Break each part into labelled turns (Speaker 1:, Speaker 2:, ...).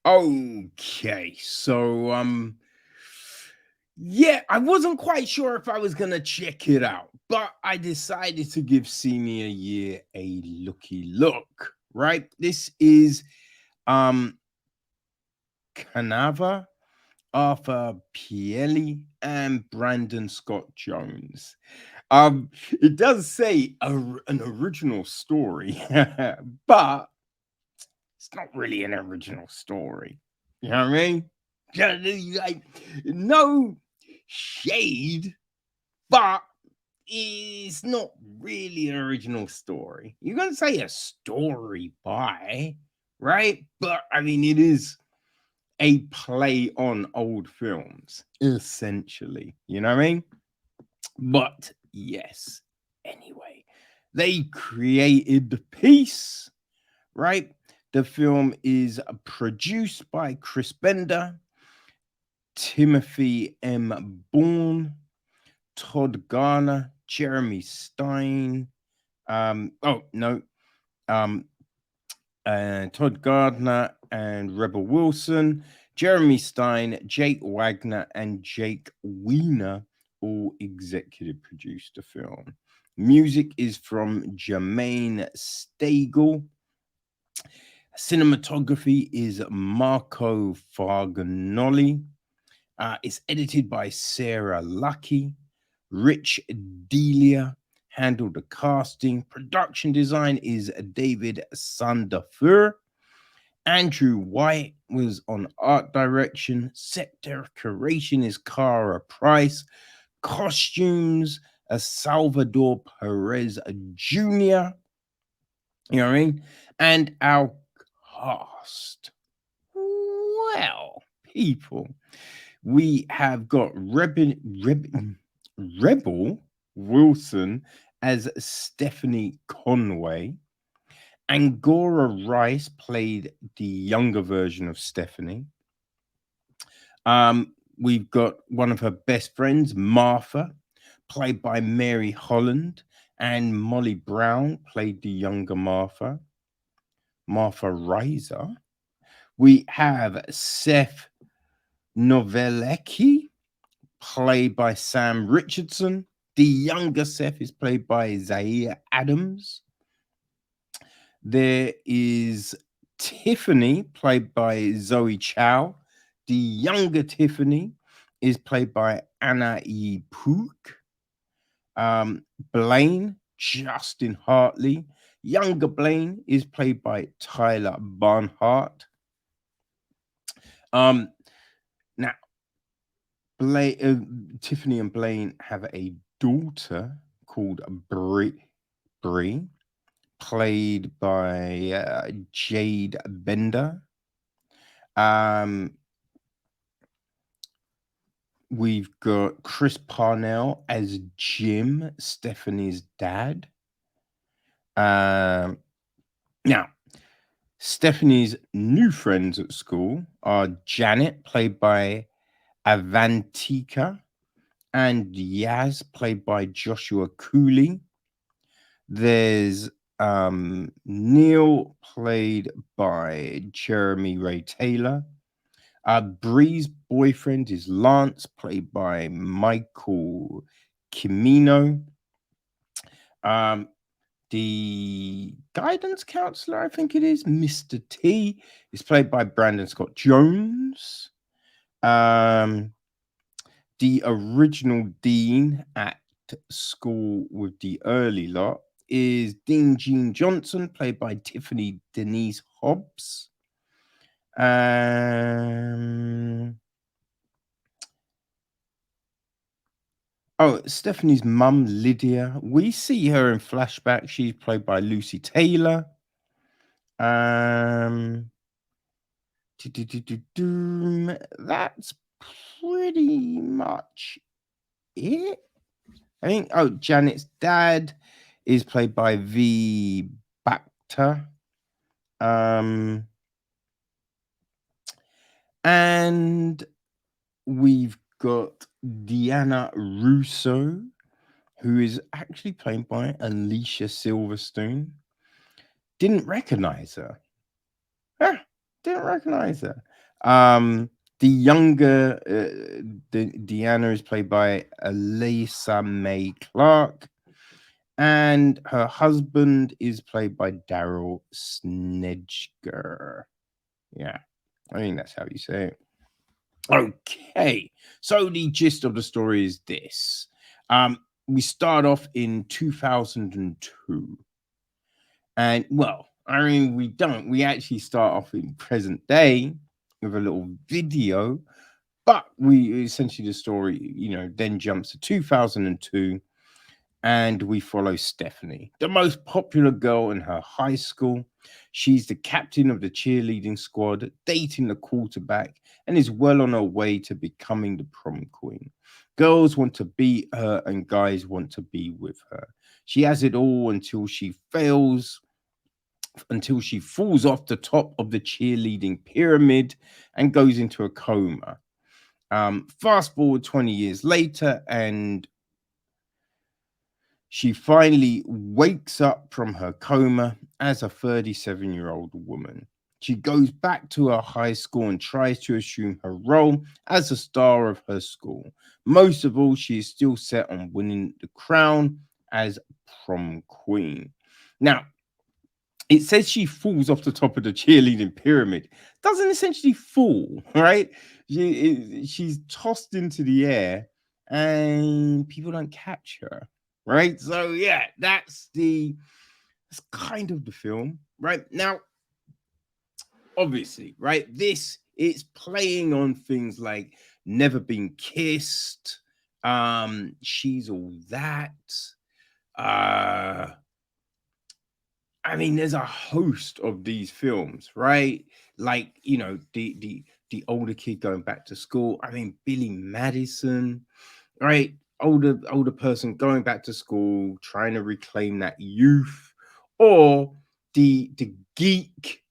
Speaker 1: Okay, so yeah, I wasn't quite sure if I was gonna check it out, but I decided to give senior year a looky look. Right, this is um Canava, Arthur Pielli, and Brandon Scott Jones. It does say an original story, but it's not really an original story. You know what I mean? Like, no shade, but it's not really an original story. You're gonna say a story by, right? But I mean, it is a play on old films, essentially. You know what I mean? But yes, anyway, they created the piece, right? The film is produced by Chris Bender, Timothy M. Bourne, Todd Garner, Jeremy Stein. Oh no, um, Todd Gardner and Rebel Wilson, Jeremy Stein, Jake Wagner, and Jake Weiner all executive produced the film. Music is from Jermaine Stagel. Cinematography is Marco Farganoli. It's edited by Sarah Lucky. Rich Delia handled the casting. Production design is David Sandefur. Andrew White was on art direction. Set decoration is Cara Price. Costumes, Salvador Perez Jr. You know what I mean? And our cast. Well, people, we have got Rebel Wilson as Stephanie Conway. Angora Rice played the younger version of Stephanie. We've got one of her best friends, Martha, played by Mary Holland, and Molly Brown played the younger Martha, Martha Reiser. We have Seth Novelecki, played by Sam Richardson. The younger Seth is played by Zaire Adams. There is Tiffany, played by Zoe Chow. The younger Tiffany is played by Anna E. Pook. Blaine, Justin Hartley. Younger Blaine is played by Tyler Barnhart. Now, Tiffany and Blaine have a daughter called Bree, played by Jade Bender. We've got Chris Parnell as Jim, Stephanie's dad. Now, Stephanie's new friends at school are Janet, played by Avantika, and Yaz, played by Joshua Cooley. There's Neil, played by Jeremy Ray Taylor. Bree's boyfriend is Lance, played by Michael Kimino. The guidance counselor, I think it is, Mr. T, is played by Brandon Scott Jones. The original dean at school with the early lot is Dean Jean Johnson, played by Tiffany Denise Hobbs. Stephanie's mum, Lydia. We see her in flashback. She's played by Lucy Taylor. That's pretty much it. I think. Oh, Janet's dad is played by V. Bacta. And we've got Deanna Russo, who is actually played by Alicia Silverstone. Didn't recognize her. didn't recognize her. Um, the younger Deanna is played by Elisa May Clark, and her husband is played by Daryl Snedger. Yeah, I think that's how you say it. Okay, so the gist of the story is this. We start off in 2002. And well, I mean, we don't. We actually start off in present day with a little video, but we essentially the story, then jumps to 2002, and we follow Stephanie, the most popular girl in her high school. She's the captain of the cheerleading squad, dating the quarterback, and is well on her way to becoming the prom queen. Girls want to be her, and guys want to be with her. She has it all until she falls off the top of the cheerleading pyramid and goes into a coma. Fast forward 20 years later, and she finally wakes up from her coma as a 37-year-old woman. She goes back to her high school and tries to assume her role as a star of her school. Most of all, she is still set on winning the crown as prom queen. Now, it says she falls off the top of the cheerleading pyramid. Doesn't essentially fall, right? She's tossed into the air and people don't catch her, right? So yeah, that's kind of the film, right? Now, obviously, right? This it's playing on things like Never Been Kissed, She's All That, I mean, there's a host of these films, right? Like, the older kid going back to school. I mean, Billy Madison, right? Older person going back to school, trying to reclaim that youth, or the geek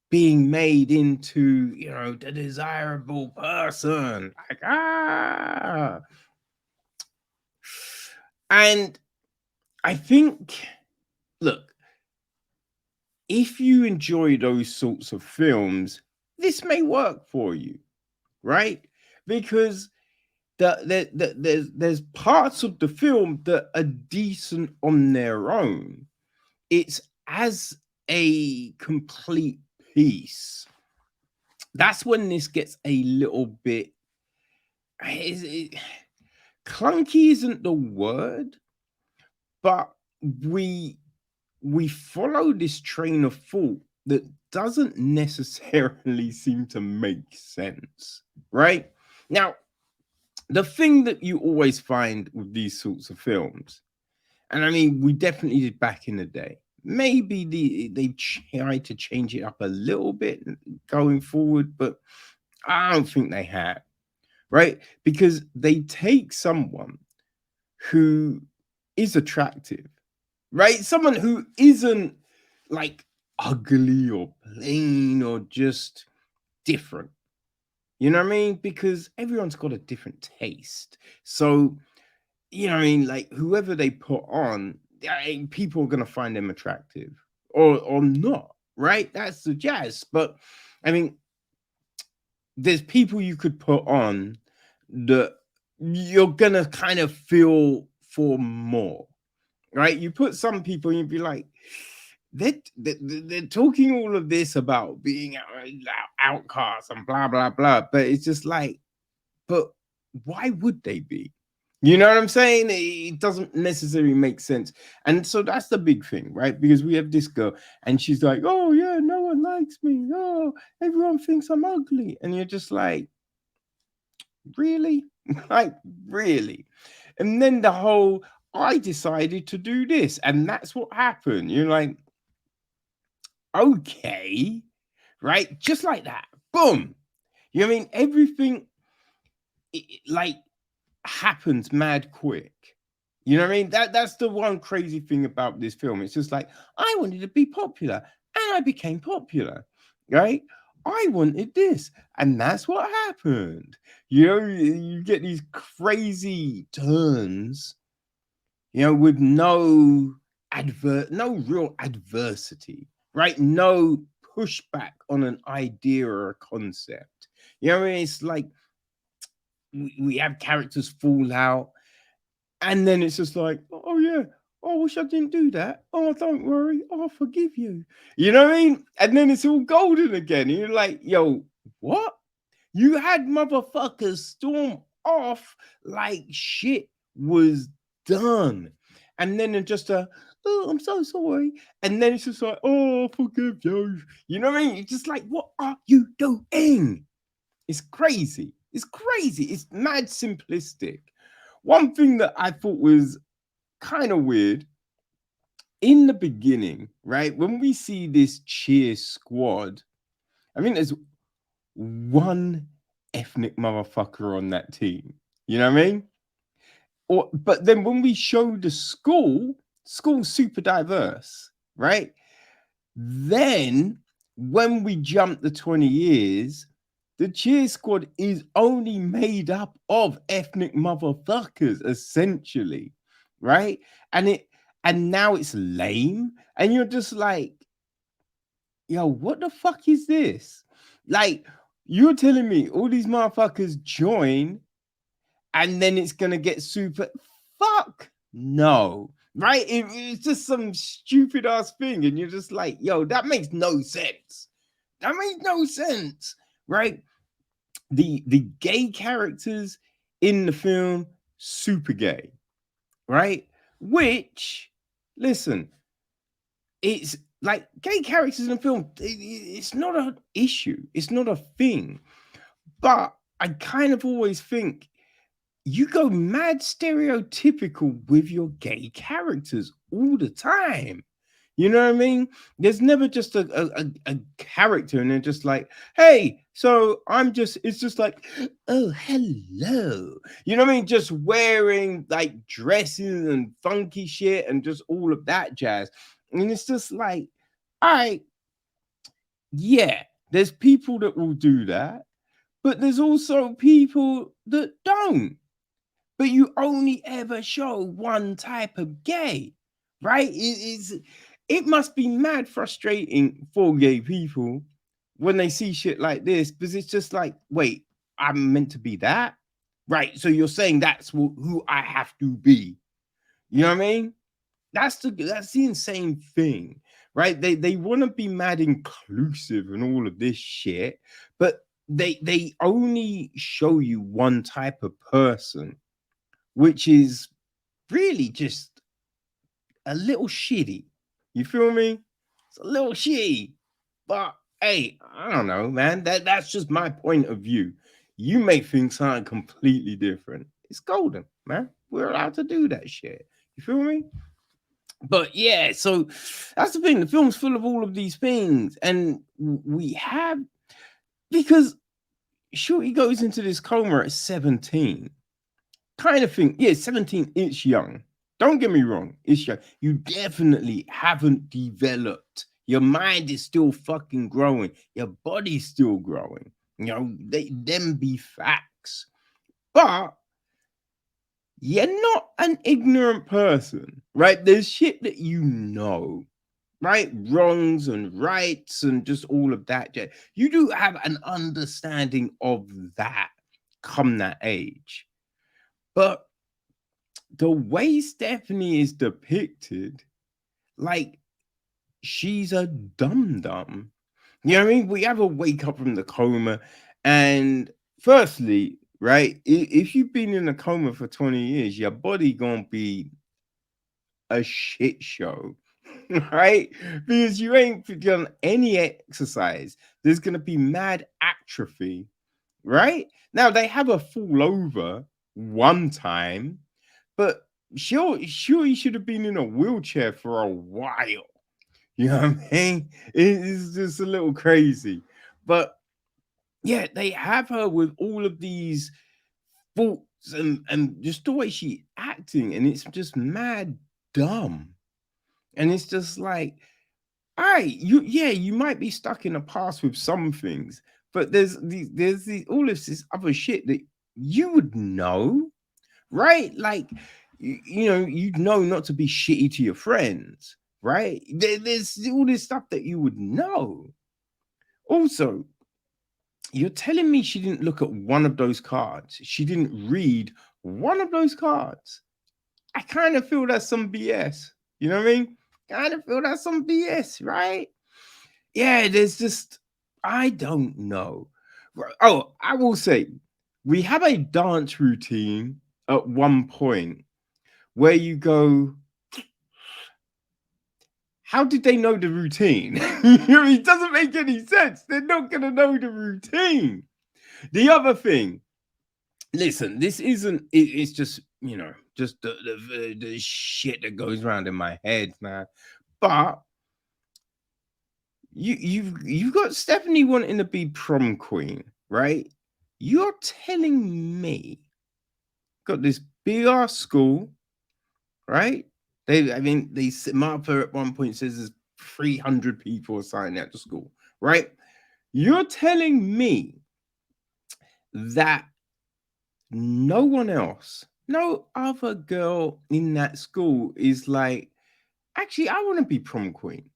Speaker 1: being made into, the desirable person. Like, and I think, look, if you enjoy those sorts of films, this may work for you, right? Because there's parts of the film that are decent on their own. It's as a complete piece. That's when this gets a little bit clunky isn't the word, but we follow this train of thought that doesn't necessarily seem to make sense, right? Now, the thing that you always find with these sorts of films, and I mean, we definitely did back in the day, maybe they tried to change it up a little bit going forward, but I don't think they have, right? Because they take someone who is attractive, right? Someone who isn't like ugly or plain or just different. You know what I mean? Because everyone's got a different taste. So, I mean, like whoever they put on, people are going to find them attractive or not, right? That's the jazz. But I mean, there's people you could put on that you're going to kind of feel for more, right? You put some people and you'd be like, they're talking all of this about being outcasts and blah, blah, blah. But it's just like, but why would they be? You know what I'm saying? It doesn't necessarily make sense. And so that's the big thing, right? Because we have this girl and she's like, oh, yeah, no one likes me. Oh, everyone thinks I'm ugly. And you're just like, really? Like, really? And then the whole, I decided to do this. And that's what happened. You're like, okay, right? Just like that. Boom. You know what I mean? Everything like happens mad quick. You know what I mean? That's the one crazy thing about this film. It's just like, I wanted to be popular and I became popular, right? I wanted this, and that's what happened. You get these crazy turns, with no real adversity, right? No pushback on an idea or a concept. You know what I mean? It's like we have characters fall out, and then it's just like, oh yeah, oh, I wish I didn't do that. Oh, don't worry, I'll forgive you. You know what I mean? And then it's all golden again. And you're like, yo, what? You had motherfuckers storm off like shit was done. And then it's just oh, I'm so sorry. And then it's just like, oh, forgive you. You know what I mean? It's just like, what are you doing? It's crazy. It's crazy. It's mad simplistic. One thing that I thought was kind of weird in the beginning, right? When we see this cheer squad, I mean, there's one ethnic motherfucker on that team. You know what I mean? But then when we show the school's super diverse, right? Then when we jump the 20 years, the cheer squad is only made up of ethnic motherfuckers, essentially, right? And now it's lame, and you're just like, yo, what the fuck is this? Like, you're telling me all these motherfuckers join, and then it's gonna get super fuck no, right? It's just some stupid ass thing, and you're just like, yo, that makes no sense. That makes no sense, right? The gay characters in the film, super gay, right? Which, listen, it's like gay characters in the film, it's not an issue, it's not a thing. But I kind of always think you go mad stereotypical with your gay characters all the time. You know what I mean? There's never just a character and they're just like, hey, so it's just like, oh, hello. You know what I mean? Just wearing like dresses and funky shit and just all of that jazz. And it's just like, all right, yeah, there's people that will do that, but there's also people that don't. But you only ever show one type of gay, right? It must be mad frustrating for gay people when they see shit like this, because it's just like, wait, I'm meant to be that, right? So you're saying that's who I have to be. You know what I mean? That's the insane thing, right? They want to be mad inclusive and all of this shit, but they only show you one type of person, which is really just a little shitty. You feel me? It's a little shitty. But hey, I don't know, man. That's just my point of view. You may think something completely different. It's golden, man. We're allowed to do that shit. You feel me? But yeah, so that's the thing. The film's full of all of these things, and we have, because Shorty goes into this coma at 17. Kind of thing. Yeah, 17, it's young. Don't get me wrong, it's young. You definitely haven't developed. Your mind is still fucking growing. Your body's still growing. You know, them be facts. But you're not an ignorant person, right? There's shit that you know, right? Wrongs and rights and just all of that. You do have an understanding of that come that age. But the way Stephanie is depicted, like she's a dum dum. You know what I mean? We have a wake up from the coma, and firstly, right, if you've been in a coma for 20 years, your body gonna be a shit show, right? Because you ain't done any exercise. There's gonna be mad atrophy, right? Now they have a fall over one time, but sure, he should have been in a wheelchair for a while. You know what I mean? It's just a little crazy. But yeah, they have her with all of these faults and just the way she acting, and it's just mad dumb. And it's just like, all right, you might be stuck in the past with some things, but there's all this other shit that you would know, right? Like, you'd know not to be shitty to your friends, right? There's all this stuff that you would know. Also, you're telling me she didn't look at one of those cards. She didn't read one of those cards. I kind of feel that's some BS. You know what I mean? Kind of feel that's some BS, right? Yeah, there's just, I don't know. Oh, I will say, we have a dance routine at one point where you go, how did they know the routine? It doesn't make any sense. They're not going to know the routine. The other thing, listen, this isn't, it's just, just the shit that goes around in my head, man. But you've got Stephanie wanting to be prom queen, right? You're telling me got this big ass school, right? Martha at one point says there's 300 people assigned at the school, right? You're telling me that no one else, no other girl in that school is like, actually, I want to be prom queen.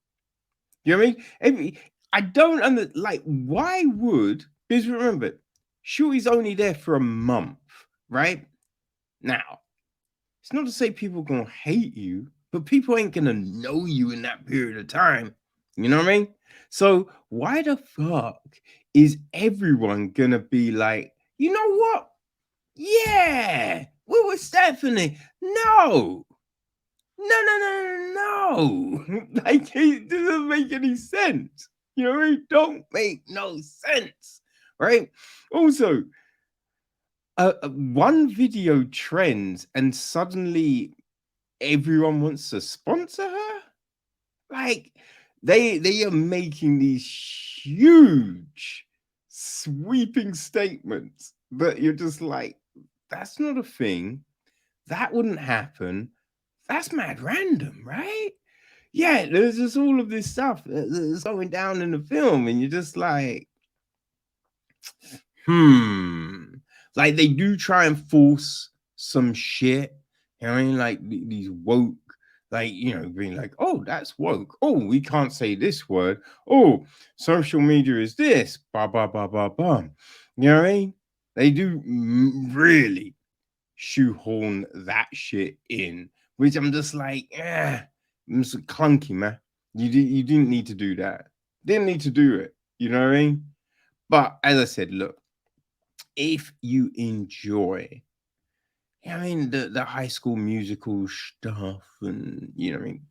Speaker 1: You know what I mean? I don't why would, because remember, Shorty's only there for a month, right? Now, it's not to say people gonna hate you, but people ain't gonna know you in that period of time. You know what I mean? So why the fuck is everyone gonna be like, you know what? Yeah, we were Stephanie. No, no. Like, it doesn't make any sense. You know, it don't make no sense, right? Also, one video trends and suddenly everyone wants to sponsor her. Like, they are making these huge, sweeping statements that you're just like, that's not a thing. That wouldn't happen. That's mad random, right? Yeah, there's just all of this stuff that's going down in the film, and you're just like, like they do try and force some shit. You know what I mean? Like these woke, like, being like, oh, that's woke. Oh, we can't say this word. Oh, social media is this. Ba ba ba ba ba. You know what I mean? They do really shoehorn that shit in, which I'm just like, it's clunky, man. You didn't need to do that. Didn't need to do it. You know what I mean? But as I said, look, if you enjoy, the High School Musical stuff and,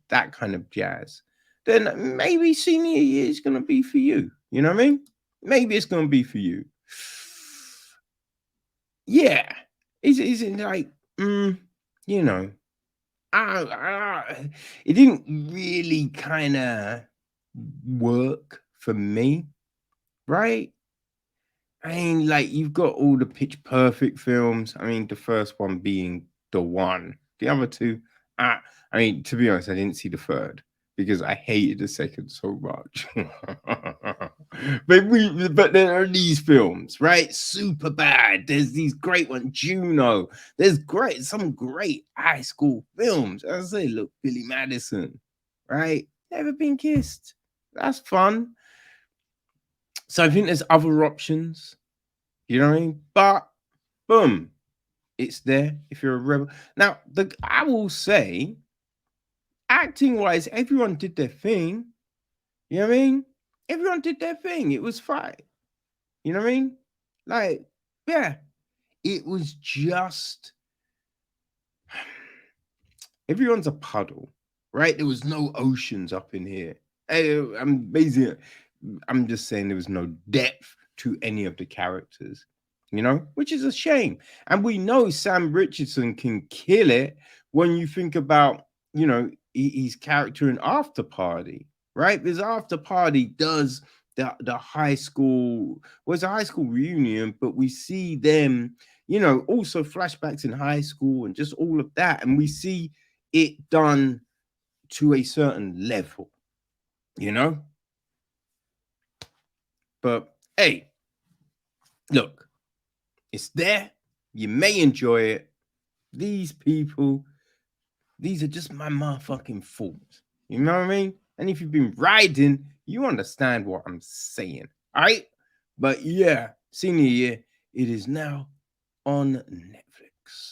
Speaker 1: that kind of jazz, then maybe senior year is going to be for you. You know what I mean? Maybe it's going to be for you. Yeah. Is it like, you know, it didn't really kind of work for me, right? Like, you've got all the Pitch Perfect films. The first one being the one. The other two, to be honest, I didn't see the third because I hated the second so much. but there are these films, right? Super bad. There's these great ones, Juno. There's some great high school films. As I say, look, Billy Madison, right? Never Been Kissed. That's fun. So I think there's other options. You know what I mean? But boom, it's there if you're a rebel. Now, I will say, acting wise, everyone did their thing. You know what I mean? Everyone did their thing. It was fine. You know what I mean? Like, yeah, it was just everyone's a puddle, right? There was no oceans up in here. I'm just saying there was no depth to any of the characters, which is a shame. And we know Sam Richardson can kill it when you think about, his character in After Party, right? Because After Party does the high school, was a high school reunion, but we see them, also flashbacks in high school and just all of that. And we see it done to a certain level, But hey, look, it's there. You may enjoy it. These people, these are just my motherfucking fools. You know what I mean? And if you've been riding, you understand what I'm saying. Right? But yeah, senior year, it is now on Netflix.